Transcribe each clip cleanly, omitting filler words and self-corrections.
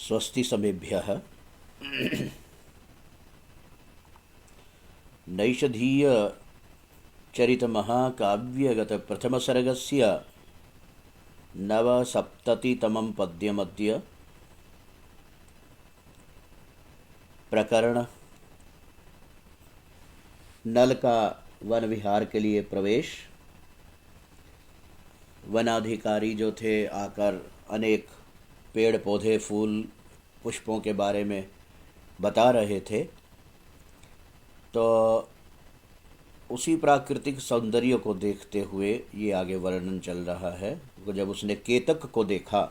स्वस्ति समेभ्यः नैषधीयचरितमहाकाव्यगतप्रथमसर्गस्य नवसप्ततितमं पद्यमद्य। प्रकरण नल का वन विहार के लिए प्रवेश। वनाधिकारी जो थे आकर अनेक पेड़ पौधे फूल पुष्पों के बारे में बता रहे थे, तो उसी प्राकृतिक सौंदर्य को देखते हुए ये आगे वर्णन चल रहा है। जब उसने केतक को देखा,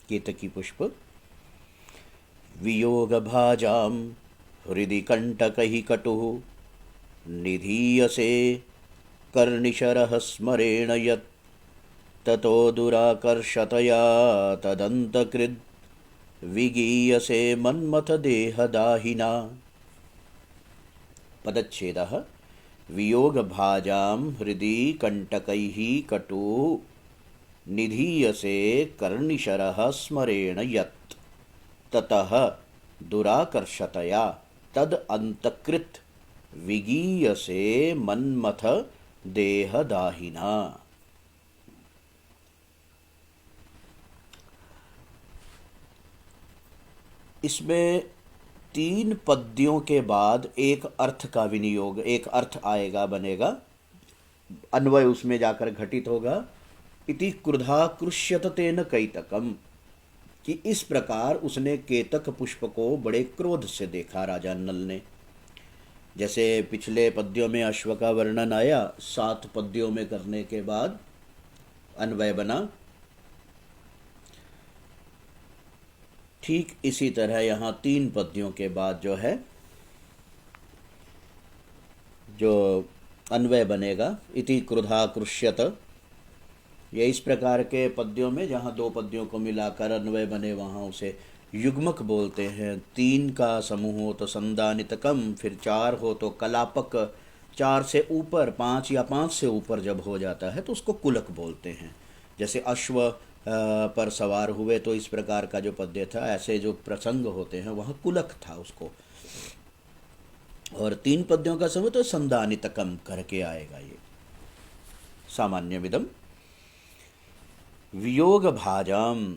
केतकी पुष्प, वियोग भाजाम हृदि कंटकहि कटुः निधीयसे कर्निशरः स्मरेण यत् ततो दुराकर्षतया तदन्तकृद् विगीयसे मन्मथ देहदाहिना। पदच्छेदः वियोग भाजां हृदि कंटकैः कटुः निधीयसे कर्निशरः स्मरेण यत् ततः दुराकर्षतया तद अंतकृत विगीयसे मन्मथ देहदाहिना। इसमें तीन पद्यों के बाद एक अर्थ का विनियोग, एक अर्थ आएगा, बनेगा, अन्वय उसमें जाकर घटित होगा। इति क्रुधा कृष्यत तेन कैतकम, कि इस प्रकार उसने केतक पुष्प को बड़े क्रोध से देखा राजा नल ने। जैसे पिछले पद्यों में अश्व का वर्णन आया, 7 पद्यों में करने के बाद अन्वय बना, ठीक इसी तरह यहाँ 3 पद्यों के बाद जो है जो अन्वय बनेगा, इति क्रुधा कृष्यत। ये इस प्रकार के पद्यों में जहाँ 2 पद्यों को मिलाकर अन्वय बने वहाँ उसे युग्मक बोलते हैं। 3 का समूह हो तो संदानितकम, फिर 4 हो तो कलापक, 4 से ऊपर 5 या 5 से ऊपर जब हो जाता है तो उसको कुलक बोलते हैं। जैसे अश्व पर सवार हुए तो इस प्रकार का जो पद्य था, ऐसे जो प्रसंग होते हैं वहाँ कुलक था उसको। और 3 पद्यों का समूह तो संदानितकम करके आएगा। ये सामान्य विदम वियोग भाजाम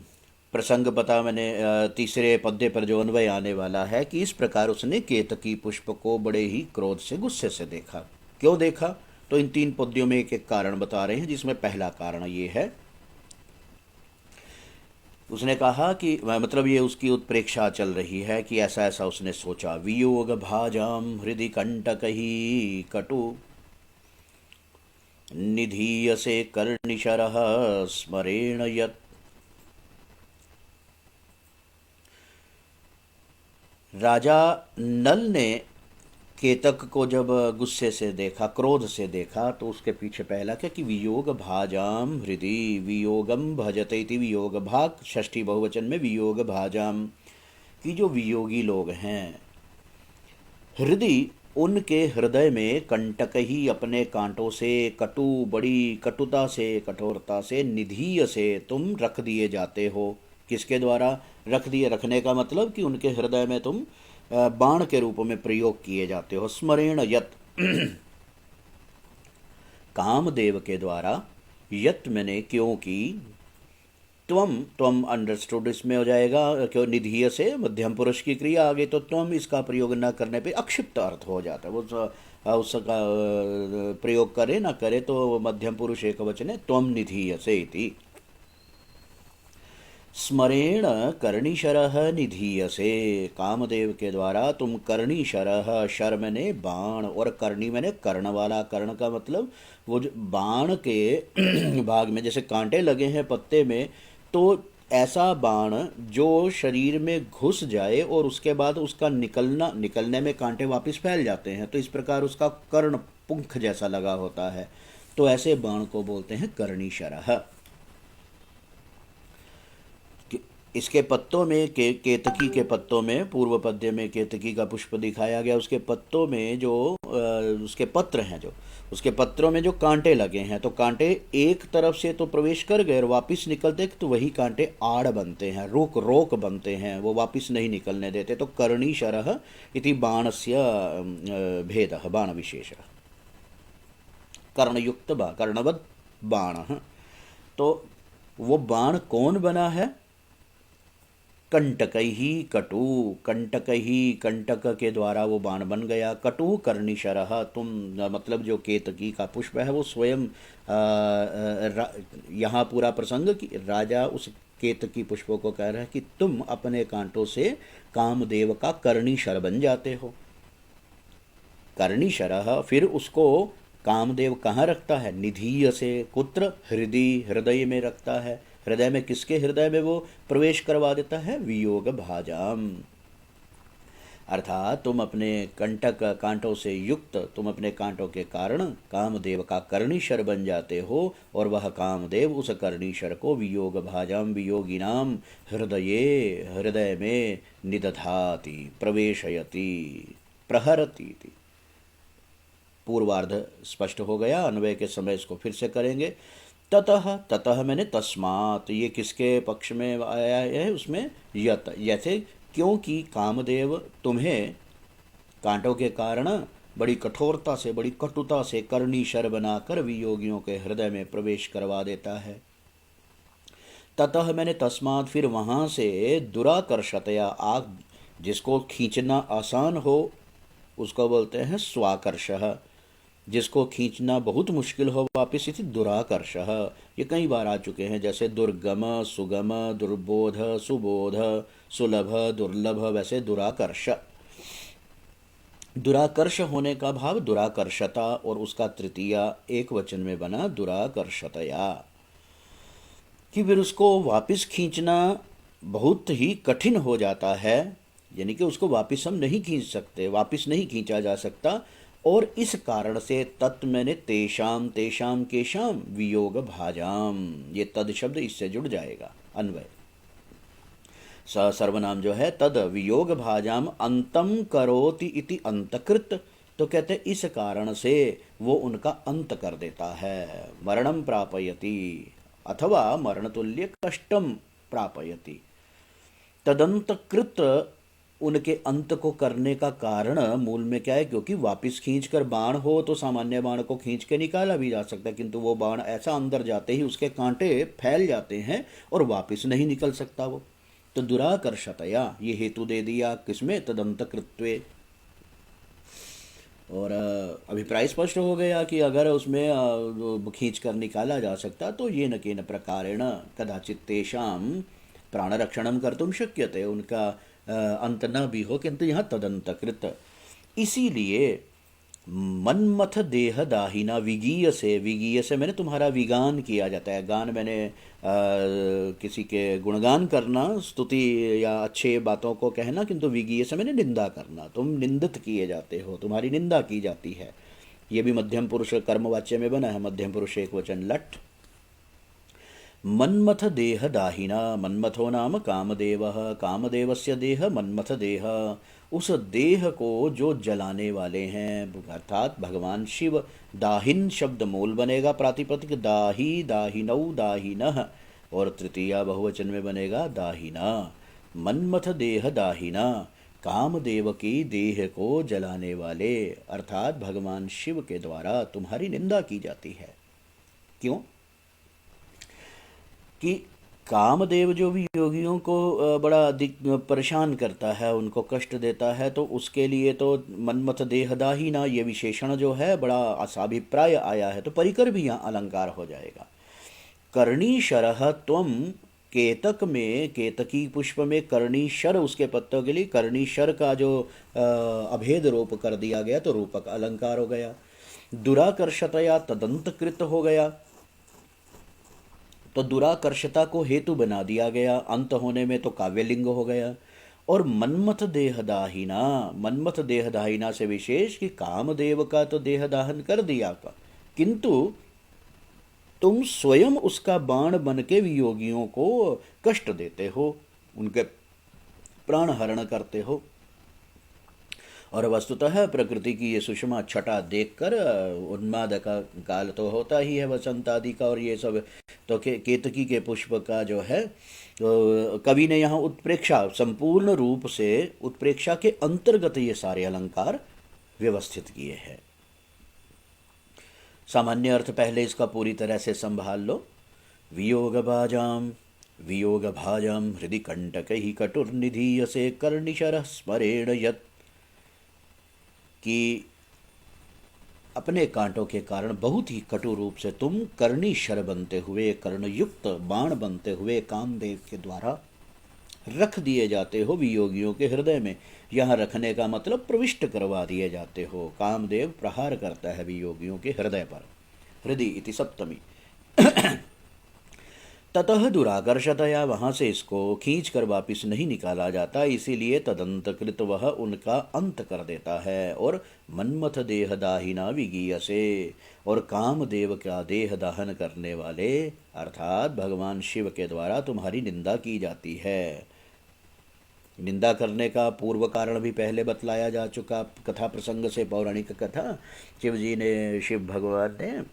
प्रसंग बता मैंने तीसरे पद्य पर जो अन्वय आने वाला है कि इस प्रकार उसने केतकी पुष्प को बड़े ही क्रोध से, गुस्से से देखा। क्यों देखा, तो इन 3 पद्यों में एक एक कारण बता रहे हैं, जिसमें पहला कारण ये है, उसने कहा कि मतलब ये उसकी उत्प्रेक्षा चल रही है कि ऐसा ऐसा उसने सोचा। वियोग भाजाम हृदि कंटकहि कटु निधीयसे कर्निशरः स्मरेण यत्। राजा नल ने केतक को जब गुस्से से देखा, क्रोध से देखा, तो उसके पीछे पहला क्या कि वियोग भाजाम हृदि, वियोगम भजते इति वियोग भाग, षष्ठी बहुवचन में वियोग भाजाम, कि जो वियोगी लोग हैं, हृदय उनके हृदय में, कंटक ही अपने कांटों से, कटु बड़ी कटुता से, कठोरता से, निधीय से तुम रख दिए जाते हो। किसके द्वारा रख दिए, रखने का मतलब कि उनके हृदय में तुम बाण के रूप में प्रयोग किए जाते हो। स्मरेण यत कामदेव के द्वारा, यत मैंने क्योंकि, त्वम त्वम अंडरस्टूड इसमें हो जाएगा, क्यों निधीय से मध्यम पुरुष की क्रिया आ गई तो त्वम इसका प्रयोग न करने पे अक्षिप्त अर्थ हो जाता है। वो उसका प्रयोग करे ना करे तो मध्यम पुरुष एक वचन है, त्वम निधीय से इति। स्मरेण कर्णिशरः निधीयसे, कामदेव के द्वारा तुम कर्णिशरः, शर मैंने बाण और कर्णी मैंने कर्ण वाला। कर्ण का मतलब वो जो बाण के भाग में जैसे कांटे लगे हैं पत्ते में, तो ऐसा बाण जो शरीर में घुस जाए और उसके बाद उसका निकलने में कांटे वापस फैल जाते हैं, तो इस प्रकार उसका कर्ण पुंख जैसा लगा होता है, तो ऐसे बाण को बोलते हैं कर्णिशरः। इसके पत्तों में केतकी के पत्तों में, पूर्व पद्य में केतकी का पुष्प दिखाया गया, उसके पत्तों में जो उसके पत्र हैं, जो उसके पत्रों में जो कांटे लगे हैं, तो कांटे एक तरफ से तो प्रवेश कर गए और वापस निकलते तो वही कांटे आड़ बनते हैं, रोक रोक बनते हैं, वो वापस नहीं निकलने देते। तो कर्णीशरः इति बाणस्य भेदः, बाण विशेषः, कर्णयुक्त कर्णवद बाण। तो वो बाण कौन बना है? कंटक ही कटु, कंटक ही, कंटक के द्वारा वो बाण बन गया। कटु कर्णिशरः, तुम मतलब जो केतकी का पुष्प है वो स्वयं यहाँ पूरा प्रसंग कि राजा उस केतकी पुष्पों को कह रहा है कि तुम अपने कांटों से कामदेव का कर्णिशर बन जाते हो। कर्णिशरः, फिर उसको कामदेव कहाँ रखता है? निधीय से, कुत्र? हृदय, हृदय में रखता है। हृदय में, किसके हृदय में वो प्रवेश करवा देता है? वियोग भाजाम। अर्थात तुम अपने कंटक कांटों से युक्त, तुम अपने कांटों के कारण कामदेव का कर्णीशर बन जाते हो, और वह कामदेव उस कर्णीशर को वियोग भाजाम, वियोगिनाम हृदये, हृदय में निदधाति, प्रवेशयति, प्रहरती। पूर्वार्ध स्पष्ट हो गया, अन्वय के समय इसको फिर से करेंगे। ततः, ततः मैंने तस्मात, ये किसके पक्ष में आया है? उसमें यत, जैसे क्योंकि कामदेव तुम्हें कांटों के कारण बड़ी कठोरता से, बड़ी कटुता से कर्णीशर बनाकर वियोगियों के हृदय में प्रवेश करवा देता है। ततः मैंने तस्मात, फिर वहाँ से दुराकर्षतया, आग जिसको खींचना आसान हो उसको बोलते हैं स्वाकर्षः, जिसको खींचना बहुत मुश्किल हो वापस, इसी दुराकर्षः। ये कई बार आ चुके हैं, जैसे दुर्गम, सुगम, दुर्बोध, सुबोध, सुलभ, दुर्लभ, वैसे दुराकर्ष। दुराकर्ष होने का भाव दुराकर्षता, और उसका तृतीया एक वचन में बना दुराकर्षतया, कि फिर उसको वापस खींचना बहुत ही कठिन हो जाता है, यानी कि उसको वापस हम नहीं खींच सकते, वापस नहीं खींचा जा सकता। और इस कारण से तत् मैंने तेषाम, तेषाम केशाम, वियोग भाजाम, ये तद शब्द इससे जुड़ जाएगा। अन्वय सर्वनाम जो है, तद वियोग भाजाम अंतम करोति इति अंतकृत, तो कहते इस कारण से वो उनका अंत कर देता है। मरणम प्रापयति, अथवा मरणतुल्य कष्टम प्रापयति। तदंतकृत, उनके अंत को करने का कारण मूल में क्या है? क्योंकि वापस खींचकर बाण हो तो सामान्य बाण को खींच के निकाला भी जा सकता है, किंतु वो बाण ऐसा अंदर जाते ही उसके कांटे फैल जाते हैं और वापस नहीं निकल सकता वो। तो दुराकर्षतया, ये हेतु दे दिया किसमें? तदंतकृत्वे। और अभिप्राय स्पष्ट हो गया कि अगर उसमें खींच कर निकाला जा सकता तो ये न केन प्रकारेण कदाचित तेषाम प्राणरक्षणम कर्तुम शक्यते, उनका अंत न भी हो, किंतु यहाँ तदंतकृत। इसीलिए मनमथ देह दाहिना, विगीय से, विगीय से मैंने तुम्हारा विगान किया जाता है। गान मैंने किसी के गुणगान करना, स्तुति या अच्छे बातों को कहना, किंतु विगीय से मैंने निंदा करना, तुम निंदित किए जाते हो, तुम्हारी निंदा की जाती है। ये भी मध्यम पुरुष कर्मवाच्य में बना है, मध्यम पुरुष एक वचन लट। मन्मथ देह दाहिना, मन्मथो नाम कामदेवः, कामदेवस्य देह मन्मथ देह, उस देह को जो जलाने वाले हैं, अर्थात भगवान शिव। दाहिन शब्द मूल बनेगा प्रातिपदिक, दाही, दाहिनौ, दाहिनः, और तृतीया बहुवचन में बनेगा दाहिना। मन्मथ देह दाहिना, कामदेव की देह को जलाने वाले, अर्थात भगवान शिव के द्वारा तुम्हारी निंदा की जाती है। क्यों? कि कामदेव जो भी योगियों को बड़ा परेशान करता है, उनको कष्ट देता है, तो उसके लिए तो मन्मथ देहदाहिना ये विशेषण जो है बड़ा असाभिप्राय आया है, तो परिकर भी यहाँ अलंकार हो जाएगा। कर्णीशरः त्वम, केतक में, केतकी पुष्प में कर्णीशर उसके पत्तों के लिए कर्णीशर का जो अभेद रूप कर दिया गया तो रूपक अलंकार हो गया। दुराकर्षतया तदंतकृत हो गया, तो दुराकर्षता को हेतु बना दिया गया, अंत होने में तो काव्यलिंग हो गया। और मन्मथ देहदाहिना, मन्मथ देहदाहिना से विशेष कि कामदेव का तो देहदाहन कर दिया का, किंतु तुम स्वयं उसका बाण बन के वियोगियों को कष्ट देते हो, उनके प्राण हरण करते हो। और वस्तुतः प्रकृति की ये सुषमा छटा देखकर उन्माद का काल तो होता ही है, वसंत आदि का, और ये सब तो केतकी के पुष्प का जो है, तो कवि ने यहाँ उत्प्रेक्षा, संपूर्ण रूप से उत्प्रेक्षा के अंतर्गत ये सारे अलंकार व्यवस्थित किए हैं। सामान्य अर्थ पहले इसका पूरी तरह से संभाल लो। वियोग भाजाम हृदि कंटक ही कटुर्निधीयसे कर्णिशर स्मरेण यत्, कि अपने कांटों के कारण बहुत ही कटु रूप से तुम कर्णिशर बनते हुए, कर्णयुक्त बाण बनते हुए कामदेव के द्वारा रख दिए जाते हो वियोगियों के हृदय में। यहाँ रखने का मतलब प्रविष्ट करवा दिए जाते हो। कामदेव प्रहार करता है वियोगियों के हृदय पर। हृदय इति सप्तमी। ततः दुराकर्षतया, वहाँ से इसको खींच कर वापिस नहीं निकाला जाता, इसीलिए तदंतकृत वह उनका अंत कर देता है। और मन्मथ देह दाहिना विगीयसे, और कामदेव का देह दाहन करने वाले अर्थात भगवान शिव के द्वारा तुम्हारी निंदा की जाती है। निंदा करने का पूर्व कारण भी पहले बतलाया जा चुका कथा प्रसंग से, पौराणिक कथा। शिव जी ने, शिव भगवान ने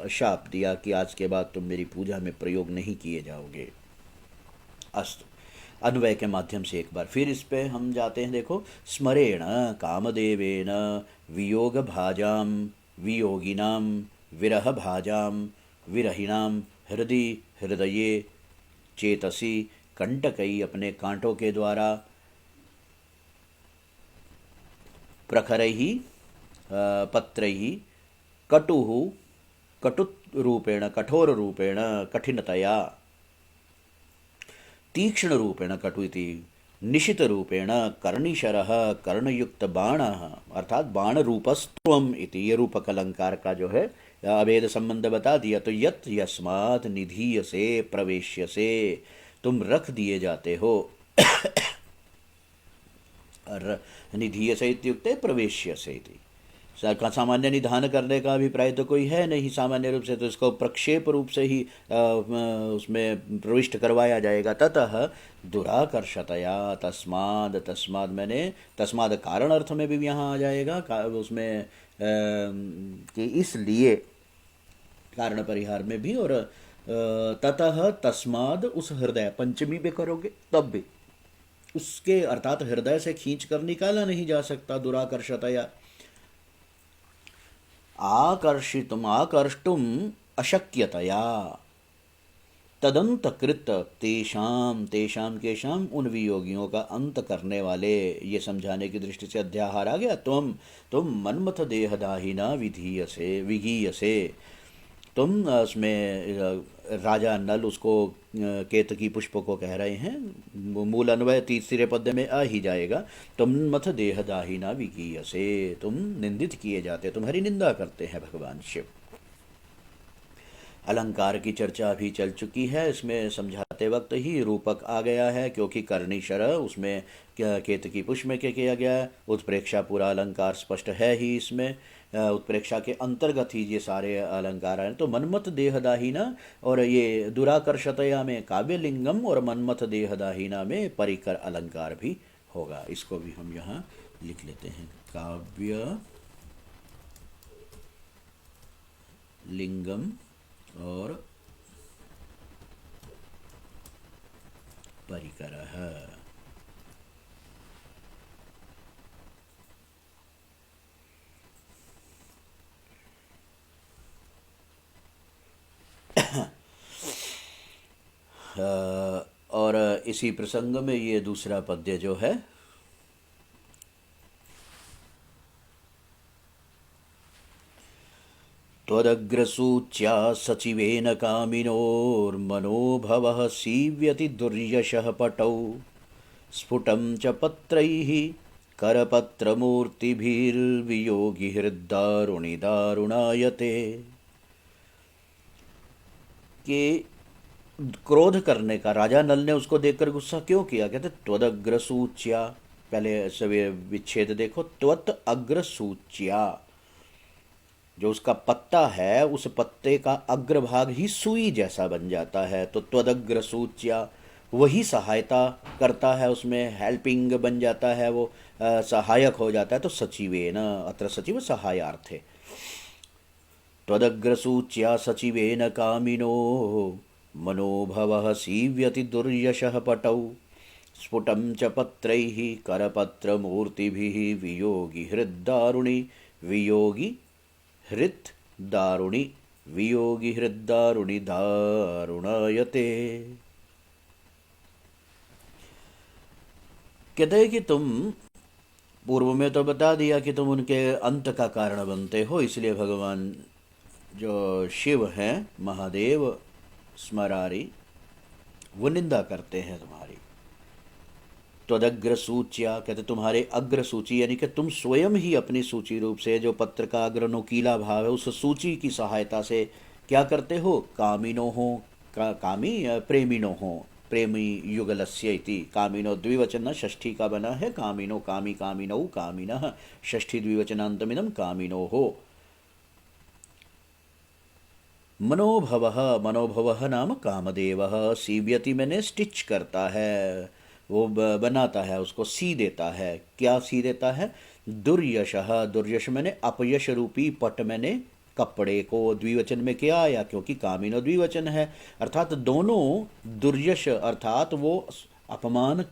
शाप दिया कि आज के बाद तुम मेरी पूजा में प्रयोग नहीं किए जाओगे। अस्तु, अन्वय के माध्यम से एक बार फिर इस पे हम जाते हैं। देखो, स्मरेण कामदेवेन वियोग भाजाम वियोगिनाम विरह भाजाम विरहिणाम हृदय हृदये चेतसी कंटकई, अपने कांटों के द्वारा, प्रखरैः पत्रैः कटुः कटुरूपेण कठोर रूपेण कठिनतया, तीक्ष्ण रूपेण कटु इति, निशित रूपेण कर्णिशरः कर्णयुक्त बाणः, अर्थात बाण रूपस्त्वम इति, ये रूपक अलंकार का जो है अभेद संबंध बता दिया। तो यत् यस्मात् निधीयसे प्रवेश्यसे, तुम रख दिए जाते हो। निधीयसे इत्युक्ते प्रवेश्यसे इति। सामान्य निधान करने का अभिप्राय तो कोई है नहीं सामान्य रूप से, तो इसको प्रक्षेप रूप से ही उसमें प्रविष्ट करवाया जाएगा। ततः दुराकर्षतया, तस्माद, तस्माद मैंने तस्माद कारण अर्थ में भी यहाँ आ जाएगा उसमें कि इसलिए, कारण परिहार में भी, और ततः तस्माद उस हृदय, पंचमी पे करोगे तब भी उसके, अर्थात हृदय से खींच कर निकाला नहीं जा सकता। दुराकर्षतया, आकर्ष्टुम अशक्यतया, तदंतकृत तेषाम, तेषाम के शाम, उन वियोगियों का अंत करने वाले, ये समझाने की दृष्टि से अध्याहार आ गया। तुम मन्मथ देहदाहिना विधीयसे विगीयसे, तुम उसमें राजा नल, उसको केतकी पुष्प को कह रहे हैं। मूल अन्वय तीसरे पद्य में आ ही जाएगा। तुम मथ देहदाहिना विगीयसे, तुम निंदित किए जाते, तुम्हारी निंदा करते हैं भगवान शिव। अलंकार की चर्चा भी चल चुकी है, इसमें समझाते वक्त ही रूपक आ गया है, क्योंकि कर्णिशर उसमें केतकी पुष्प में क्या किया गया है। उत्प्रेक्षा पूरा अलंकार स्पष्ट है ही इसमें, उत्प्रेक्षा के अंतर्गत ही ये सारे अलंकार हैं। तो मन्मथ देहदाहिना, और ये दुराकर्षतया में काव्यलिंगम, और मन्मथ देहदाहिना में परिकर अलंकार भी होगा। इसको भी हम यहाँ लिख लेते हैं, काव्य लिंगम और परिकरः। और इसी प्रसंग में ये दूसरा पद्य जो है, त्वदग्रसूच्या सचिवेन कामिनोर्मनोभवः सीव्यति दुर्यशः पटौ, स्फुटं च पत्रैः करपत्रमूर्तिभिर्वियोगी हृद्दारुणि दारुणायते। कि क्रोध करने का, राजा नल ने उसको देखकर गुस्सा क्यों किया, कहते त्वदग्रसूच्या, पहले सवे विच्छेद देखो, त्वत अग्रसूच्या, जो उसका पत्ता है उस पत्ते का अग्रभाग ही सुई जैसा बन जाता है। तो त्वदग्रसूच्या, वही सहायता करता है, उसमें हेल्पिंग बन जाता है, वो सहायक हो जाता है। तो सचिवेन, अत्र सचिव सहायार्थे। त्वदग्रसूच्या सचिवेन कामिनो मनोभवः सीव्यति दुर्यशः पटौ स्फुटं च पत्रैः करपत्रमूर्तिभिः वियोगी हृद्दारुणि वियोगी हृद्दारुणि वियोगी हृद्दारुणि दारुणायते। कहते हैं कि तुम पूर्व में तो बता दिया कि तुम उनके अंत का कारण बनते हो, इसलिए भगवान जो शिव हैं महादेव स्मरारी वो निंदा करते हैं तुम्हारी। त्वदग्र सूच्या, कहते तुम्हारे अग्र सूची, यानी कि तुम स्वयं ही अपनी सूची रूप से जो पत्र का अग्र नुकीला भाव है उस सूची की सहायता से क्या करते हो? कामिनो हो, कामी प्रेमिनो हो, प्रेमी युगलस्य इति। कामिनो द्विवचन षष्ठी का बना है, कामिनो कामी कामिनौ कामिनः, षष्ठी द्विवचनांतमिदं कामिनो हो। मनोभवः, मनोभवः नाम कामदेवः, सीव्यति मैंने स्टिच करता है, वो बनाता है, उसको सी देता है। क्या सी देता है? दुर्यशः, दुर्यश मैंने अपयश रूपी पट मैंने कपड़े को, द्विवचन में क्या आया? क्योंकि कामिनो द्विवचन है, अर्थात दोनों दुर्यश अर्थात वो अपमान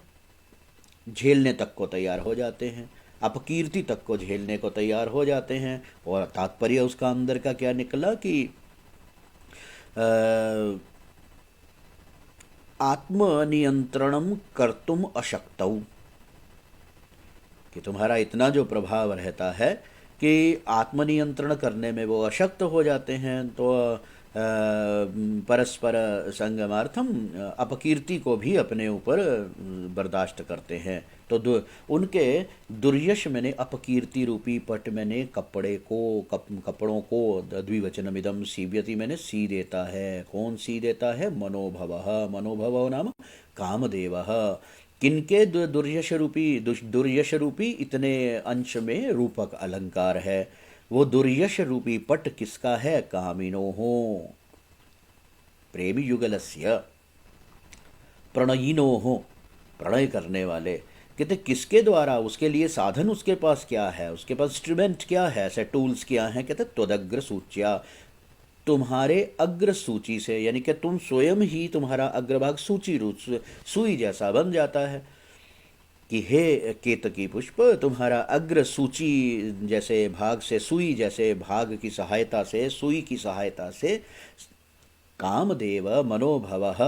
झेलने तक को तैयार हो जाते हैं, अपकीर्ति तक को झेलने को तैयार हो जाते हैं। और तात्पर्य उसका अंदर का क्या निकला कि आत्मनियंत्रणम कर्तुम अशक्तौ, कि तुम्हारा इतना जो प्रभाव रहता है कि आत्मनियंत्रण करने में वो अशक्त हो जाते हैं। तो परस्पर संगमार्थम अपकीर्ति को भी अपने ऊपर बर्दाश्त करते हैं। तो उनके दुर्यश मैंने अपकीर्ति रूपी पट मैंने कपड़े को, कपड़ों को द्विवचनमिदम सीव्यति मैंने सी देता है। कौन सी देता है? मनोभवः, मनोभवः नाम कामदेवः। किनके दुर्यश रूपी इतने अंश में रूपक अलंकार है। वो दुर्यश रूपी पट किसका है? कामिनो हो, प्रेमी युगलस्य, प्रणयिनो हो, प्रणय करने वाले। कहते किसके द्वारा? उसके लिए साधन उसके पास क्या है? उसके पास इंस्ट्रूमेंट क्या है? ऐसे टूल्स क्या हैं? कहते त्वदग्र सूच्या, तुम्हारे अग्र सूची से, यानी कि तुम स्वयं ही, तुम्हारा अग्रभाग सूची रूप सुई जैसा बन जाता है कि हे केतकी पुष्प, तुम्हारा अग्र सूची जैसे भाग से, सुई जैसे भाग की सहायता से, सुई की सहायता से कामदेव मनोभवः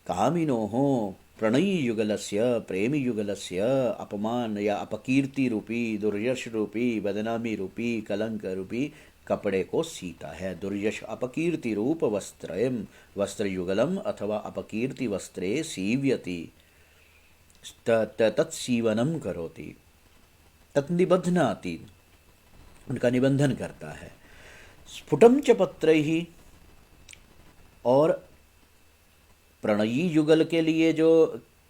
कामिनो हो प्रणयी युगलस्य, प्रेमी युगलस्य अपमान या अपकीर्ति रूपी, दुर्यश रूपी, बदनामी रूपी, कलंक रूपी कपड़े को सीता है। दुर्यश अपकीर्ति रूप वस्त्रयम, वस्त्र युगलम अथवा अपकीर्ति वस्त्रे सीव्यति, तत्सीवनम करोति, तत्निबध्नाति, उनका निबंधन करता है। स्फुटम च पत्रैहि, और प्रणयी युगल के लिए जो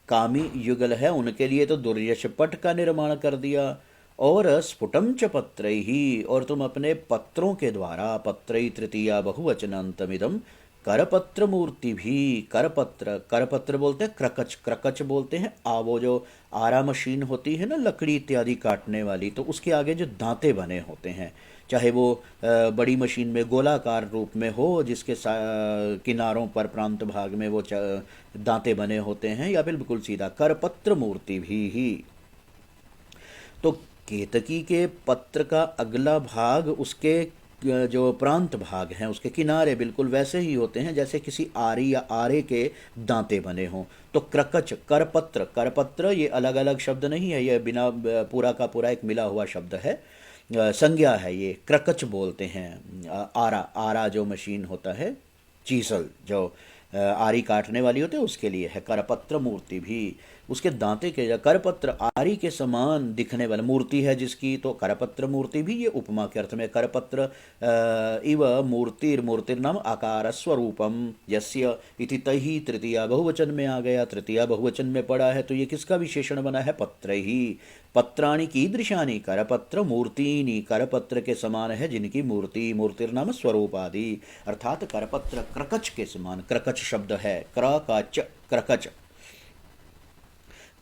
कामी युगल है उनके लिए तो दुर्यश पट का निर्माण कर दिया। और स्फुटम च पत्रैहि, और तुम अपने पत्रों के द्वारा, पत्रई तृतीया बहुवचनांतमिदम, करपत्र मूर्ति भी, करपत्र, करपत्र बोलते हैं क्रकच, क्रकच बोलते हैं वो जो आरा मशीन होती है ना लकड़ी इत्यादि काटने वाली, तो उसके आगे जो दांते बने होते हैं, चाहे वो बड़ी मशीन में गोलाकार रूप में हो जिसके किनारों पर प्रांत भाग में वो दांते बने होते हैं, या बिल्कुल सीधा करपत्र मूर्ति भी ही। तो केतकी के पत्र का अगला भाग उसके जो प्रांत भाग हैं उसके किनारे बिल्कुल वैसे ही होते हैं जैसे किसी आरी या आरे के दांते बने हों। तो क्रकच, करपत्र, करपत्र ये अलग अलग शब्द नहीं है, ये बिना पूरा का पूरा एक मिला हुआ शब्द है, संज्ञा है। ये क्रकच बोलते हैं आरा, आरा जो मशीन होता है, चीसल जो आरी काटने वाली होती है उसके लिए है। करपत्र मूर्ति भी, उसके दांते के, करपत्र आरी के समान दिखने वाला मूर्ति है जिसकी, तो करपत्र मूर्ति भी ये उपमा के अर्थ में। करपत्र इव मूर्तिर, मूर्तिर नाम आकार स्वरूपम यस्य इति तही तृतीया बहुवचन में आ गया, तृतीया बहुवचन में पड़ा है, तो ये किसका विशेषण बना है? पत्र ही। पत्राणि कीदृशानि, करपत्र मूर्तिनी, करपत्र के समान है जिनकी मूर्ति, मूर्तिर्नाम स्वरूपादि, अर्थात करपत्र क्रकच के समान। क्रकच शब्द है, क्र का च, क्रकच,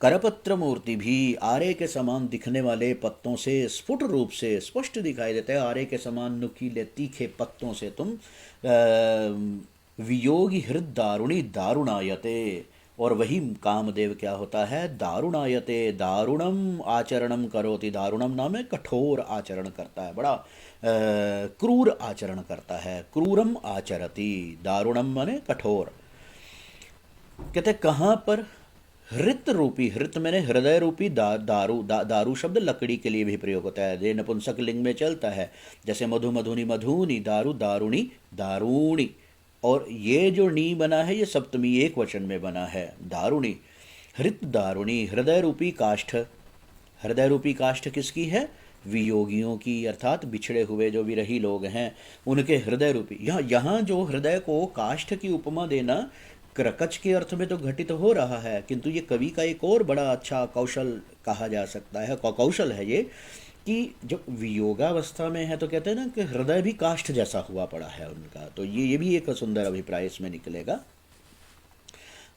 करपत्र मूर्ति भी आरे के समान दिखने वाले पत्तों से स्फुट रूप से स्पष्ट दिखाई देता है। आरे के समान नुकीले तीखे पत्तों से तुम वियोगी हृद दारुणी दारुणायते। और वही कामदेव क्या होता है, दारुणायते, दारुणम आचरणम करोति। दारुणम नाम है कठोर आचरण करता है, बड़ा क्रूर आचरण करता है। क्रूरम आचरति, दारुणम माने कठोर। कहते कहाँ पर, हृत रूपी, हृत मैंने हृदय रूपी दारू शब्द लकड़ी के लिए भी प्रयोग होता है, ये नपुंसक लिंग में चलता है। जैसे मधु मधुनी मधुनी, दारू दारुणी दारूणी। और ये जो नी बना है ये सप्तमी एक वचन में बना है, दारुणी। हृत दारुणी, हृदय रूपी काष्ठ। हृदय रूपी काष्ठ किसकी है, वियोगियों की, अर्थात बिछड़े हुए जो विरही लोग हैं उनके हृदय रूपी। यहाँ जो हृदय को काष्ठ की उपमा देना क्रकच के अर्थ में तो घटित हो रहा है, किंतु ये कवि का एक और बड़ा अच्छा कौशल कहा जा सकता है, कौशल है ये, कि जब वियोगावस्था में है तो कहते हैं ना कि हृदय भी काष्ठ जैसा हुआ पड़ा है उनका। तो ये भी एक सुंदर अभिप्राय इसमें निकलेगा।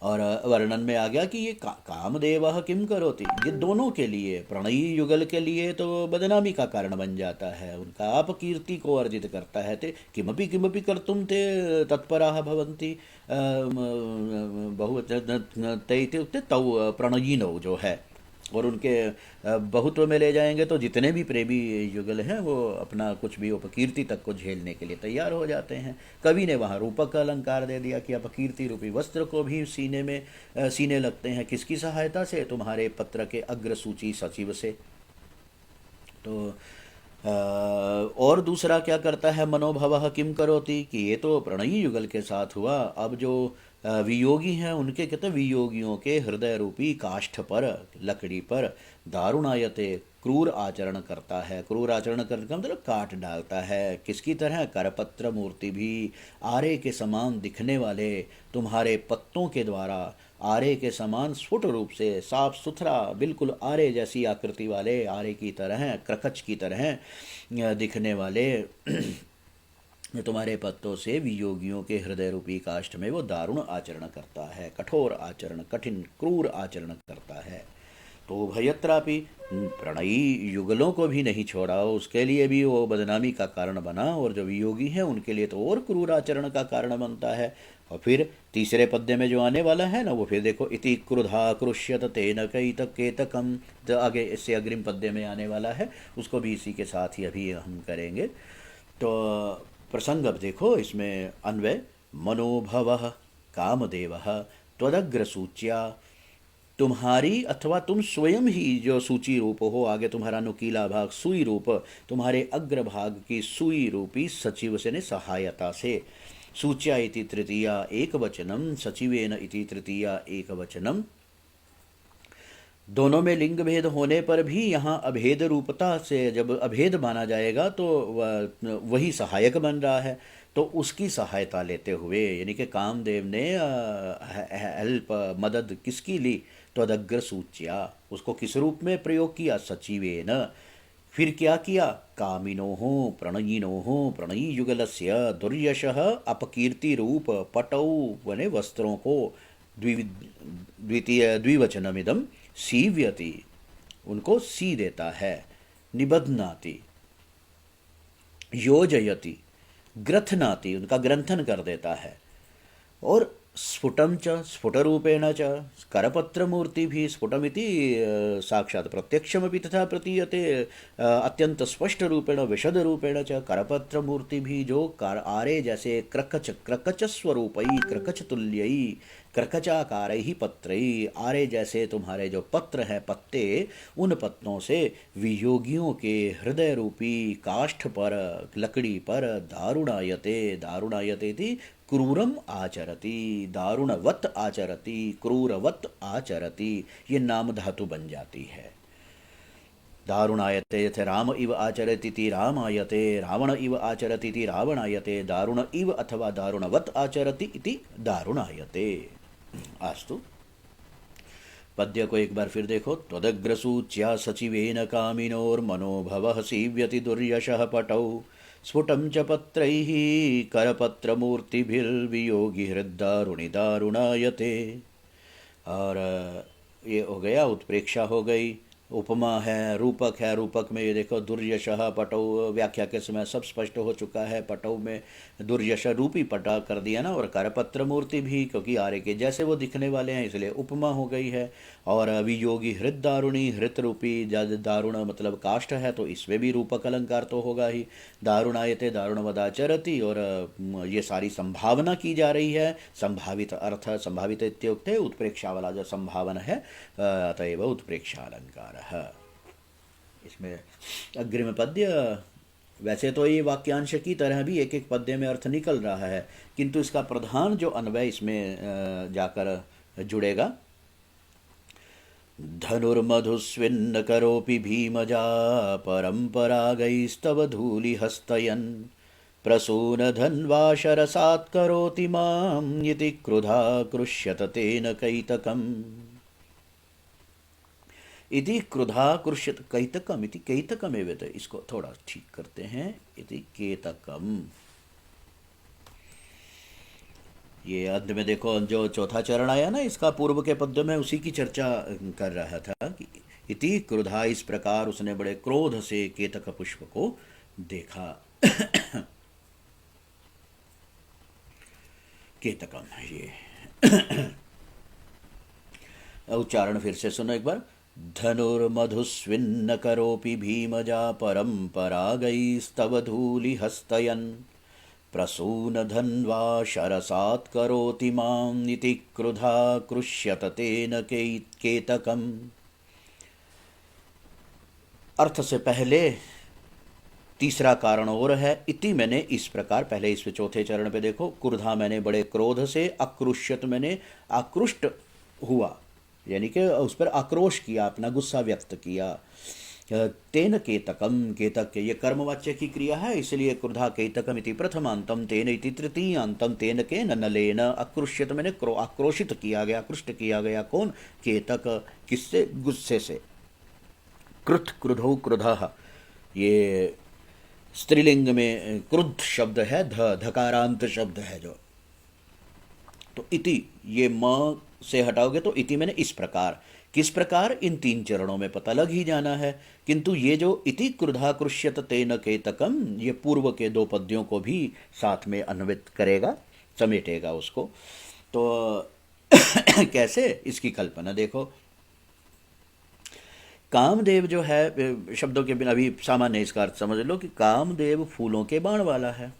और वर्णन में आ गया कि ये कामदेव किम करोति, ये दोनों के लिए, प्रणयी युगल के लिए तो बदनामी का कारण बन जाता है, उनका अपकीर्ति को अर्जित करता है। ते किमपि किमपि कर्तुम ते तत्पराः भवन्ति, बहु ते तौ प्रणयिनौ जो है, और उनके बहुत्व में ले जाएंगे तो जितने भी प्रेमी युगल हैं वो अपना कुछ भी अपकीर्ति तक को झेलने के लिए तैयार हो जाते हैं। कवि ने वहाँ रूपक का अलंकार दे दिया कि अपकीर्ति रूपी वस्त्र को भी सीने में सीने लगते हैं, किसकी सहायता से, तुम्हारे पत्र के अग्रसूची सचिव से। तो और दूसरा क्या करता है, मनोभव किम करोति, कि ये तो प्रणयी युगल के साथ हुआ, अब जो वियोगी हैं उनके, कहते वियोगियों के हृदय रूपी काष्ठ पर, लकड़ी पर, दारुणायते, क्रूर आचरण करता है। क्रूर आचरण करने का मतलब काट डालता है। किसकी तरह, करपत्र मूर्ति भी, आरे के समान दिखने वाले तुम्हारे पत्तों के द्वारा, आरे के समान स्फुट रूप से साफ सुथरा, बिल्कुल आरे जैसी आकृति वाले, आरे की तरह, क्रकच की तरह दिखने वाले तुम्हारे पत्तों से वियोगियों के हृदय रूपी काष्ठ में वो दारुण आचरण करता है, कठोर आचरण, कठिन क्रूर आचरण करता है। तो भयत्रापि, प्रणयी युगलों को भी नहीं छोड़ा, उसके लिए भी वो बदनामी का कारण बना, और जो वियोगी हैं उनके लिए तो और क्रूर आचरण का कारण बनता है। और फिर तीसरे पद्य में जो आने वाला है ना, वो फिर देखो, इति क्रुधा क्रुष्यत तेन केतकम, तो आगे इससे अग्रिम पद्य में आने वाला है, उसको भी इसी के साथ ही अभी हम करेंगे। तो प्रसंग अब देखो, इसमें अन्वय, मनोभव कामदेव त्वदग्र सूच्या, तुम्हारी अथवा तुम स्वयं ही जो सूची रूप हो, आगे तुम्हारा नुकीला भाग सुई रूप, तुम्हारे अग्रभाग की सुई रूपी सचिव से ने सहायता से। सूच्या इति तृतीया एक वचनम, सचिवेन इति तृतीया एक वचनम। दोनों में लिंग भेद होने पर भी यहाँ अभेद रूपता से जब अभेद माना जाएगा तो वही सहायक बन रहा है। तो उसकी सहायता लेते हुए, यानी कि कामदेव ने हेल्प, मदद किसकी ली, त्वदग्र सूच्या, उसको किस रूप में प्रयोग किया, सचिवेन। फिर क्या किया, कामिनोः प्रणयिनोः, प्रणयी युगलस्य दुर्यशः अपकीर्ति रूप पटौ बने वस्त्रों को, द्वितीय द्विवचनमिदं, सीव्यति, उनको सी देता है, निबध्नाति, योजयति, ग्रथनाति, उनका ग्रंथन कर देता है। और स्फुटम च, स्फुटरूपेण च, करपत्र मूर्ति भी स्फुटमिति साक्षात् प्रत्यक्षमपि तथा प्रतीयते, अत्यंत स्पष्ट रूपेण विशद रूपेण च। करपत्र मूर्ति भी जो आरे जैसे क्रकच, क्रकच स्वरूपई, क्रकच तुल्यई, क्रकचाकारैः पत्रैः, आरे जैसे तुम्हारे जो पत्र हैं, पत्ते, उन पत्तों से वियोगियों के हृदय रूपी काष्ठ पर, लकड़ी पर, दारुणायते, दारुणायते थी क्रूरम आचरति, दारुणवत आचरति, क्रूरवत आचरति, ये नाम धातु बन जाती है। दारुणायते यथे राम इव आचरति इति रामायते, रावण इव आचरति इति रावणायते, दारुण इव अथवा दारुणवत आचरति इति दारुणायते। अस्तु, पद्य को एक बार फिर देखो। त्वदग्रसूच्या सचिवेन कामिनोर्मनोभवः सीव्यति दुर्यशः पटौ, स्फुटं च पत्रैः करपत्रमूर्तिभिर्वियोगी हृद्दारुणि दारुणायते। और ये हो गया, उत्प्रेक्षा हो गई। उपमा है, रूपक में ये देखो दुर्यशः पटौ, व्याख्या के समय सब स्पष्ट हो चुका है। पटौ में दुर्यश रूपी पटा कर दिया ना, और करपत्र मूर्ति भी, क्योंकि आर्य के जैसे वो दिखने वाले हैं इसलिए उपमा हो गई है। और वियोगी हृत दारुणी, हृत रूपी जद दारुण मतलब काष्ठ है, तो इसमें भी रूपक अलंकार तो होगा ही। दारुणायते दारुणवदाचरति, और ये सारी संभावना की जा रही है, संभावित अर्थ, संभावित इत्युक्ते उत्प्रेक्षा वाला जो संभावना है, अतएव उत्प्रेक्षा अलंकार है। इसमें अग्रिम पद्य, वैसे तो ये वाक्यांश की तरह भी एक एक पद्य में अर्थ निकल रहा है, किंतु इसका प्रधान जो अन्वय इसमें जाकर जुड़ेगा, धनुर्मधुस्विन्न करोपि भीमजा परम्परागैस्तव धूलिहस्तयन् प्रसूनधन्वा शरसात् करोति माम् इति क्रुधा कृष्यत तेन कैतकम्। इति क्रुधा कृष्यत कैतकम, इति कैतकमेव, तो इसको थोड़ा ठीक करते हैं, इति केतकम। ये अंत में देखो जो चौथा चरण आया ना, इसका पूर्व के पद्य में उसी की चर्चा कर रहा था कि इति क्रुधा, इस प्रकार उसने बड़े क्रोध से केतक पुष्प को देखा। केतकम ये उच्चारण फिर से सुनो एक बार। धनुर्मधुस्विन्न करोपि भीमजा परम्परागैस्तव धूलिहस्तयन् प्रसूनधन्वा शरसात् करोति माम् इति क्रुधा कृष्यत तेन केतकम्। अर्थ से पहले तीसरा कारण और है। इति मैंने इस प्रकार, पहले इस चौथे चरण पे देखो, क्रुधा मैंने बड़े क्रोध से, अकृष्यत मैंने आकृष्ट हुआ, यानी कि उस पर आक्रोश किया, अपना गुस्सा व्यक्त किया। तेन केतकम, केतक के ये कर्मवाच्य की क्रिया है, इसलिए क्रुधा केतकम इति प्रथमांतम, तेन इति तृतीयांतम, तेन के नलेन अकृष्यत मैंने आक्रोशित किया गया, आकृष्ट किया गया। कौन? केतक। किससे? गुस्से से। क्रुद्ध, क्रुधो क्रुधः, ये स्त्रीलिंग में क्रुद्ध शब्द है, धकारांत शब्द है जो। तो इति ये म से हटाओगे तो इति मैंने इस प्रकार, किस प्रकार? इन तीन चरणों में पता लग ही जाना है। किंतु ये जो इति क्रुधा कृष्यत तेन केतकम, ये पूर्व के दो पद्यों को भी साथ में अन्वित करेगा, समेटेगा उसको। तो कैसे? इसकी कल्पना देखो। कामदेव जो है, शब्दों के बिना अभी सामान्य इसका अर्थ समझ लो कि कामदेव फूलों के बाण वाला है।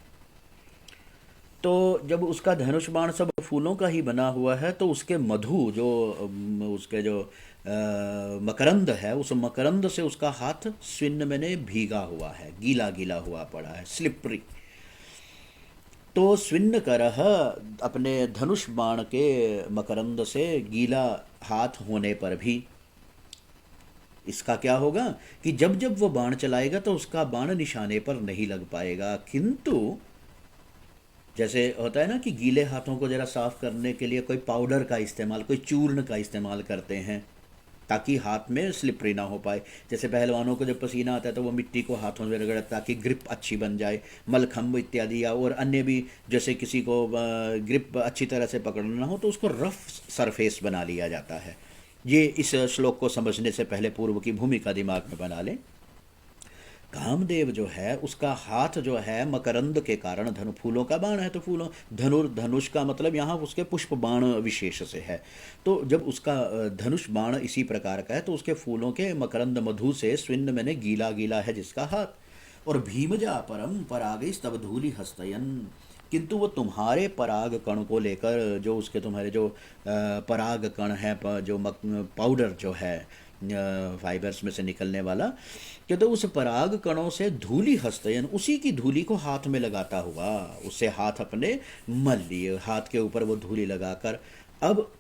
तो जब उसका धनुष बाण सब फूलों का ही बना हुआ है, तो उसके मधु जो उसके जो मकरंद है, उस मकरंद से उसका हाथ स्विन्न मैंने भीगा हुआ है, गीला गीला हुआ पड़ा है, स्लिपरी। तो स्विन्न करह, अपने धनुष बाण के मकरंद से गीला हाथ होने पर भी इसका क्या होगा कि जब जब वो बाण चलाएगा तो उसका बाण निशाने पर नहीं लग पाएगा। किंतु जैसे होता है ना कि गीले हाथों को ज़रा साफ करने के लिए कोई पाउडर का इस्तेमाल, कोई चूर्ण का इस्तेमाल करते हैं ताकि हाथ में स्लिपरी ना हो पाए। जैसे पहलवानों को जब पसीना आता है तो वो मिट्टी को हाथों में रगड़ते ताकि ग्रिप अच्छी बन जाए, मलखम्ब इत्यादि, या और अन्य भी, जैसे किसी को ग्रिप अच्छी तरह से पकड़ना हो तो उसको रफ सरफेस बना लिया जाता है। ये इस श्लोक को समझने से पहले पूर्व की भूमिका दिमाग में बना लें। कामदेव जो है उसका हाथ जो है मकरंद के कारण, धनु फूलों का बाण है तो फूलों, धनुष का मतलब यहाँ उसके पुष्प बाण विशेष से है। तो जब उसका धनुष बाण इसी प्रकार का है तो उसके फूलों के मकरंद मधु से स्विन्न मैंने गीला गीला है जिसका हाथ। और भीमजा परम पराग स्तव धूलि हस्तयन, किंतु वो तुम्हारे पराग कण को लेकर, जो उसके तुम्हारे जो पराग कण है, जो पाउडर जो है फाइबर्स में से निकलने वाला, कि तो उस पराग कणों से धूलि हस्तयन, उसी की धूलि को हाथ में लगाता हुआ उससे हाथ अपने मल लिए, हाथ के ऊपर वो धूलि लगाकर। अब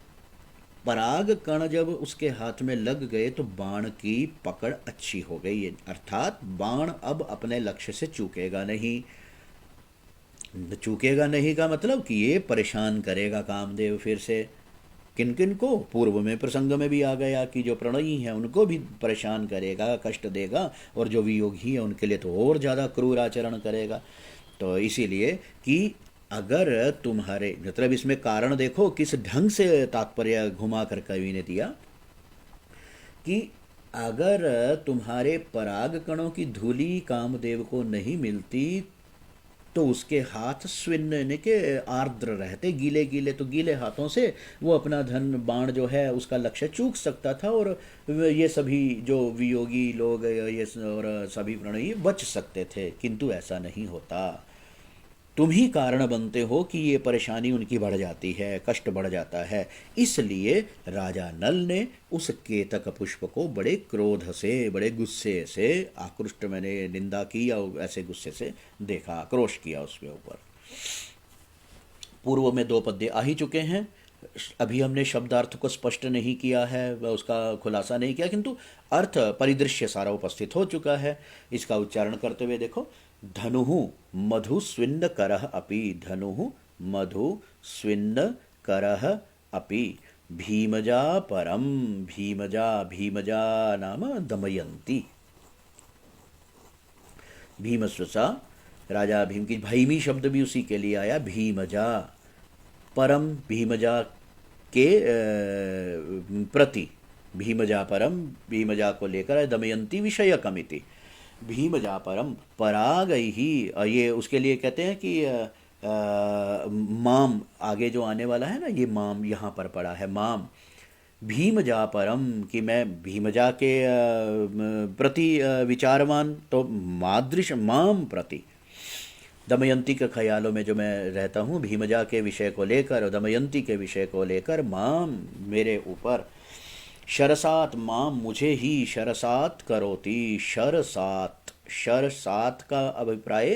पराग कण जब उसके हाथ में लग गए तो बाण की पकड़ अच्छी हो गई, अर्थात बाण अब अपने लक्ष्य से चूकेगा नहीं। चूकेगा नहीं का मतलब कि ये परेशान करेगा कामदेव फिर से। किन किन को? पूर्व में प्रसंग में भी आ गया कि जो प्रणयी हैं उनको भी परेशान करेगा, कष्ट देगा, और जो वियोगी है उनके लिए तो और ज़्यादा क्रूर आचरण करेगा। तो इसीलिए कि अगर तुम्हारे, मतलब इसमें कारण देखो किस ढंग से तात्पर्य घुमा कर कवि ने दिया। कि अगर तुम्हारे पराग कणों की धूली कामदेव को नहीं मिलती तो उसके हाथ स्विन्न यानी के आर्द्र रहते, गीले गीले, तो गीले हाथों से वो अपना धन बाण जो है उसका लक्ष्य चूक सकता था, और ये सभी जो वियोगी लोग ये और सभी प्रणयी बच सकते थे, किंतु ऐसा नहीं होता। तुम ही कारण बनते हो कि ये परेशानी उनकी बढ़ जाती है, कष्ट बढ़ जाता है। इसलिए राजा नल ने उस केतक पुष्प को बड़े क्रोध से, बड़े गुस्से से, आकृष्ट मैंने निंदा की या ऐसे गुस्से से देखा, आक्रोश किया उसके ऊपर। पूर्व में 2 पद्य आ ही चुके हैं, अभी हमने शब्दार्थ को स्पष्ट नहीं किया है, उसका खुलासा नहीं किया, किंतु अर्थ परिदृश्य सारा उपस्थित हो चुका है। इसका उच्चारण करते हुए देखो, धनु मधु स्विन्न करह अपि, धनु मधु स्विन्न करह अपि, भीमजा परम, भीमजा, भीमजा नाम दमयंती, भीमस्वसा, राजा भीम की भैमी शब्द भी उसी के लिए आया, भीमजा परम, भीमजा के प्रति, भीमजा परम, भीमजा को लेकर, दमयंती विषयकमिति, भीमजा परम पराग ही, ये उसके लिए कहते हैं कि माम, आगे जो आने वाला है ना, ये माम यहाँ पर पड़ा है, माम भीमजा परम, कि मैं भीमजा के प्रति विचारवान, तो मादृश माम प्रति, दमयंती के ख्यालों में जो मैं रहता हूँ, भीमजा के विषय को लेकर और दमयंती के विषय को लेकर, माम मेरे ऊपर, शरसात माम मुझे ही, शरसात करोति, शरसात, शरसात का अभिप्राय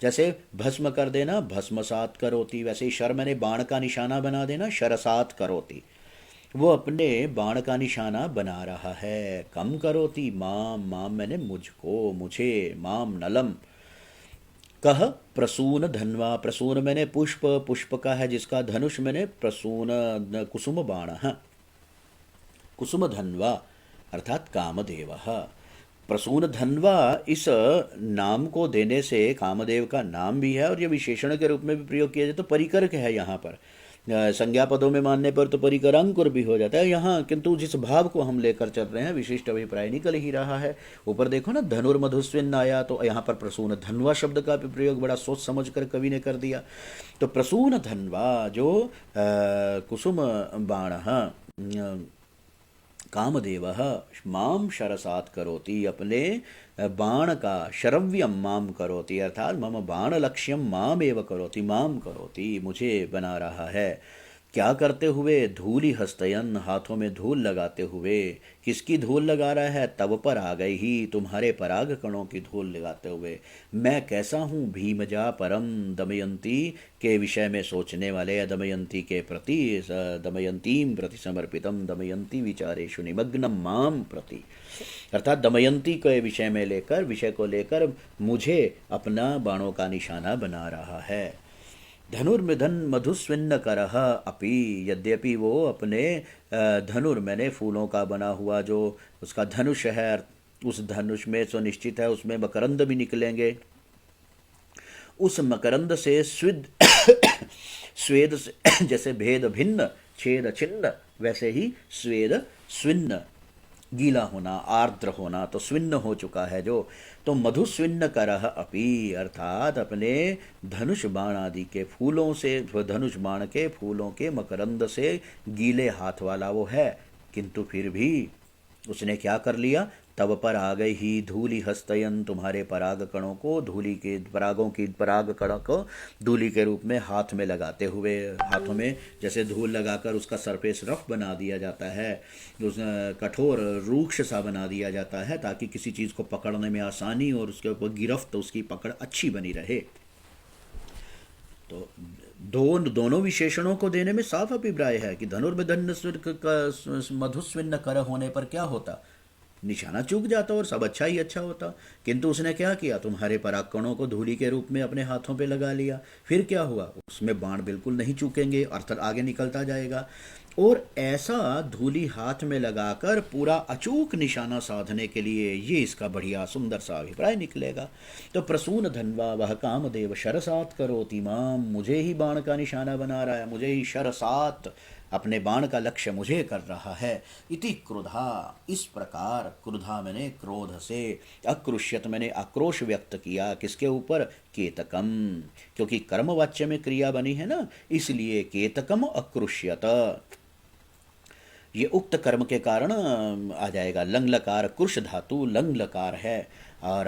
जैसे भस्म कर देना, भस्मसात करोति, वैसे ही शर मैंने बाण का निशाना बना देना, शरसात करोति, वो अपने बाण का निशाना बना रहा है। कम करोति माम, माम मैंने मुझको, मुझे, माम नलम, कह प्रसून धनवा, प्रसून मैंने पुष्प, पुष्प का है जिसका, धनुष मैंने प्रसून कुसुम बाण, कुसुम धन्वा अर्थात कामदेव, प्रसून धन्वा इस नाम को देने से कामदेव का नाम भी है और ये विशेषण के रूप में भी प्रयोग किया जाए तो परिकर्क है यहाँ पर, संज्ञा पदों में मानने पर तो परिकरांकुर भी हो जाता है यहाँ, किंतु जिस भाव को हम लेकर चल रहे हैं विशिष्ट अभिप्राय निकल ही रहा है। ऊपर देखो ना, धनुर्मधुस्विन आया तो यहाँ पर प्रसून धन्वा शब्द का भी प्रयोग बड़ा सोच समझ कर कवि ने कर दिया। तो प्रसून धन्वा जो कुसुम बाण कामदेव माम शरसात करोति, अपने बाण का शरव्यम माम करोति, अर्थात मम बाण लक्ष्यम माम एव करोति, माम करोति मुझे बना रहा है। क्या करते हुए? धूलि हस्तयन, हाथों में धूल लगाते हुए। किसकी धूल लगा रहा है? तब पर आ गई ही, तुम्हारे पराग कणों की धूल लगाते हुए। मैं कैसा हूँ? भीमजा परम, दमयंती के विषय में सोचने वाले, दमयंती के प्रति, दमयंतीम प्रति समर्पितम, दमयंती विचारेषु निमग्नम माम प्रति, अर्थात दमयंती के विषय में लेकर, विषय को लेकर मुझे अपना बाणों का निशाना बना रहा है। धनुर्मिधन मधुस्विन्न करह अपि, यद्यपि वो अपने धनुर मैंने फूलों का बना हुआ जो उसका धनुष है, उस धनुष में तो निश्चित है उसमें मकरंद भी निकलेंगे, उस मकरंद से स्विद स्वेद से जैसे भेद भिन्न, छेद छिन्न, वैसे ही स्वेद स्विन्न, गीला होना, आर्द्र होना, तो स्विन्न हो चुका है जो। तो मधु स्विन्न करह अपि, अर्थात अपने धनुष बाण आदि के फूलों से, धनुष बाण के फूलों के मकरंद से गीले हाथ वाला वो है, किंतु फिर भी उसने क्या कर लिया? तब पर आ गई ही धूलि हस्तयन, तुम्हारे पराग कणों को, धूलि के परागों की पराग कणों को धूलि के रूप में हाथ में लगाते हुए, हाथों में जैसे धूल लगाकर उसका सरफेस रफ बना दिया जाता है, उस कठोर रूक्ष सा बना दिया जाता है ताकि किसी चीज़ को पकड़ने में आसानी और उसके ऊपर गिरफ्त, उसकी पकड़ अच्छी बनी रहे। तो दोनों विशेषणों को देने में साफ अभिप्राय है कि धनुर्विधन मधुस्विन्न कर होने पर क्या होता? निशाना चूक जाता और सब अच्छा ही अच्छा होता, किंतु उसने क्या किया? तुम्हारे परागकणों को धूलि के रूप में अपने हाथों पे लगा लिया। फिर क्या हुआ? उसमें बाण बिल्कुल नहीं चूकेंगे, अर्थात आगे निकलता जाएगा। और ऐसा धूलि हाथ में लगाकर पूरा अचूक निशाना साधने के लिए ये इसका बढ़िया सुंदर सा अभिप्राय निकलेगा। तो प्रसून धनवा वह कामदेव शरसात करोति माम, मुझे ही बाण का निशाना बना रहा है, मुझे ही शरसात अपने बाण का लक्ष्य मुझे कर रहा है। इति क्रुधा, इस प्रकार, क्रुधा मैंने क्रोध से, अक्रुष्यत मैंने आक्रोश व्यक्त किया, किसके ऊपर? केतकम, क्योंकि कर्मवाच्य में क्रिया बनी है ना, इसलिए केतकम अक्रुष्यत। ये उक्त कर्म के कारण आ जाएगा। लंग लकार, कुश धातु लंग लकार है, और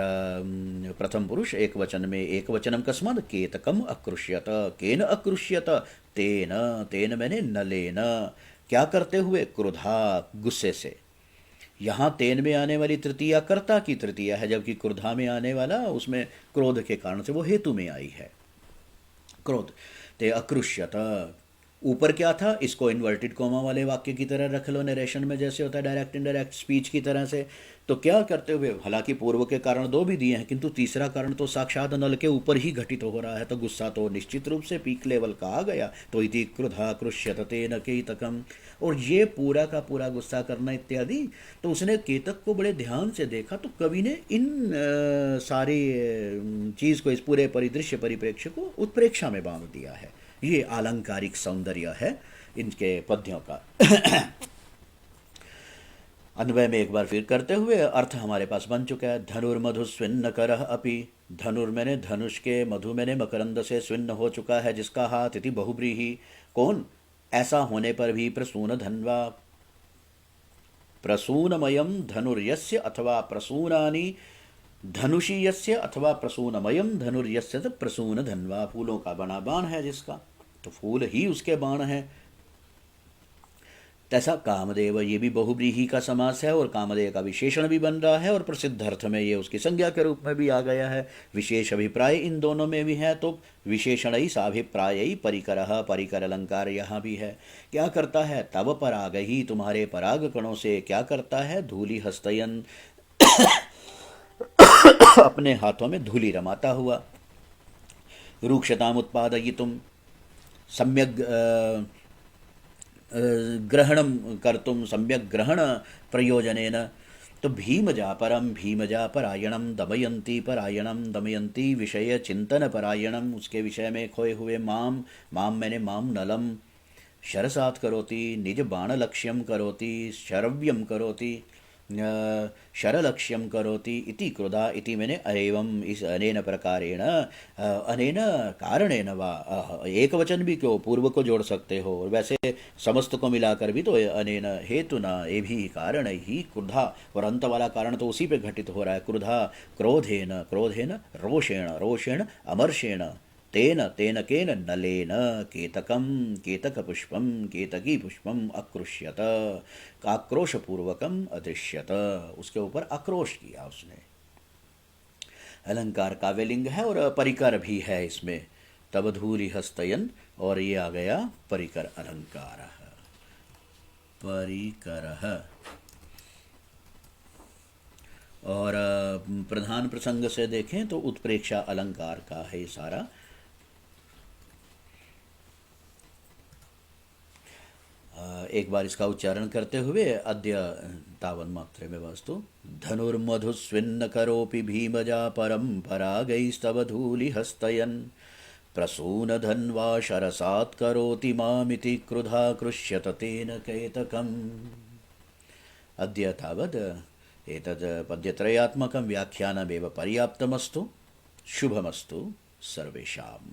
प्रथम पुरुष एक वचन में, एक वचनम कस्मात् केतकम अकृष्यत, केन अकृष्यत? तेन, तेन मैंने नलेन, क्या करते हुए? क्रोधा, गुस्से से। यहाँ तेन में आने वाली तृतीया कर्ता की तृतीया है, जबकि क्रोधा में आने वाला उसमें क्रोध के कारण से वो हेतु में आई है, क्रोध। ते अकृष्यत, ऊपर क्या था? इसको इन्वर्टेड कोमा वाले वाक्य की तरह रख लो, नरेशन में जैसे होता है डायरेक्ट इनडायरेक्ट स्पीच की तरह से। तो क्या करते हुए? हालांकि पूर्व के कारण दो भी दिए हैं, किंतु तीसरा कारण तो साक्षात नल के ऊपर ही घटित हो रहा है, तो गुस्सा तो निश्चित रूप से पीक लेवल का आ गया। तो इति क्रुधा कृष्यत तेन केतकम, और ये पूरा का पूरा गुस्सा करना इत्यादि। तो उसने केतक को बड़े ध्यान से देखा, तो कवि ने इन सारी चीज़ को, इस पूरे परिदृश्य परिप्रेक्ष्य को उत्प्रेक्षा में बांध दिया है। ये आलंकारिक सौंदर्य है इनके पद्यों का। अन्वय में एक बार फिर करते हुए अर्थ हमारे पास बन चुका है। धनुर्मधु स्विन्न करह अपि, धनुर मैंने धनुष के, मधु मैंने मकरंद से, स्विन्न हो चुका है जिसका हाथ, इति बहुब्रीहि, कौन? ऐसा होने पर भी, प्रसून धन्वा, प्रसूनमयम धनुर्यस्य अथवा प्रसूनानि धनुषीयस्य, अथवा प्रसूनमयम धनुर्यस्य, तो प्रसून धन्वा, फूलों का बना बाण है जिसका, तो फूल ही उसके बाण है। तैसा कामदेव, ये भी बहुब्रीहि का समास है, और कामदेव का विशेषण भी बन रहा है, और प्रसिद्ध अर्थ में ये उसकी संज्ञा के रूप में भी आ गया है। विशेष अभिप्राय इन दोनों में भी है, तो विशेषण ही साभिप्राय ही परिकर, परिकर अलंकार यहाँ भी है। क्या करता है? तव पराग ही, तुम्हारे पराग कणों से क्या करता है? धूलि हस्तयन, अपने हाथों में धूलि रमाता हुआ। रूक्षताम उत्पादयितुम, सम्यक ग्रहणम कर्तुम, सम्यक ग्रहण प्रयोजनेन। तो भीमजा परम, भीमजा परायणम, दमयंती परायणम, दमयंती विषय चिंतन परायणम, उसके विषय में खोए हुए। माम, माम मैंने माम नलम, शरसात करोति, निज बाण लक्ष्यम करोति, शरव्यम करोति, शरलक्ष्यम करोति, इति क्रोधा, इति मैंने एवं, इस अनेन प्रकारेण, अनेन कारणेन वा, एक वचन भी क्यों, पूर्व को जोड़ सकते हो, और वैसे समस्त को मिलाकर भी तो अनेन हेतुना, ये भी कारण ही क्रोधा, और अंत वाला कारण तो उसी पे घटित हो रहा है। क्रोधा, क्रोधेन, क्रोधेन, रोषेण, रोषेण, अमर्षेण, तेन, तेन केन, नलेन, केतकम, केतक पुष्पम, केतकी पुष्पम अकृष्यत, आक्रोशपूर्वकम अदृश्यत, उसके ऊपर आक्रोश किया उसने। अलंकार काव्यलिंग है, और परिकर भी है इसमें, तब धूलि हस्तयन, और ये आ गया परिकर अलंकार, परिकर। और प्रधान प्रसंग से देखें तो उत्प्रेक्षा अलंकार का है सारा। एक बार इसका उच्चारण करते हुए, अद्य तावन मात्रे में वास्तु। धनुर्मधुस्विन्न करोपि भीमजा परम परागैस्तव धूलि हस्तयन्, प्रसून धन्वा शरसात् करोति मामिति क्रुधा कृष्यत तेन केतकम्। अद्य तावद् एतद् पद्यत्रयात्मकं व्याख्यानमेव पर्याप्तमस्तु। शुभमस्तु सर्वेषाम्।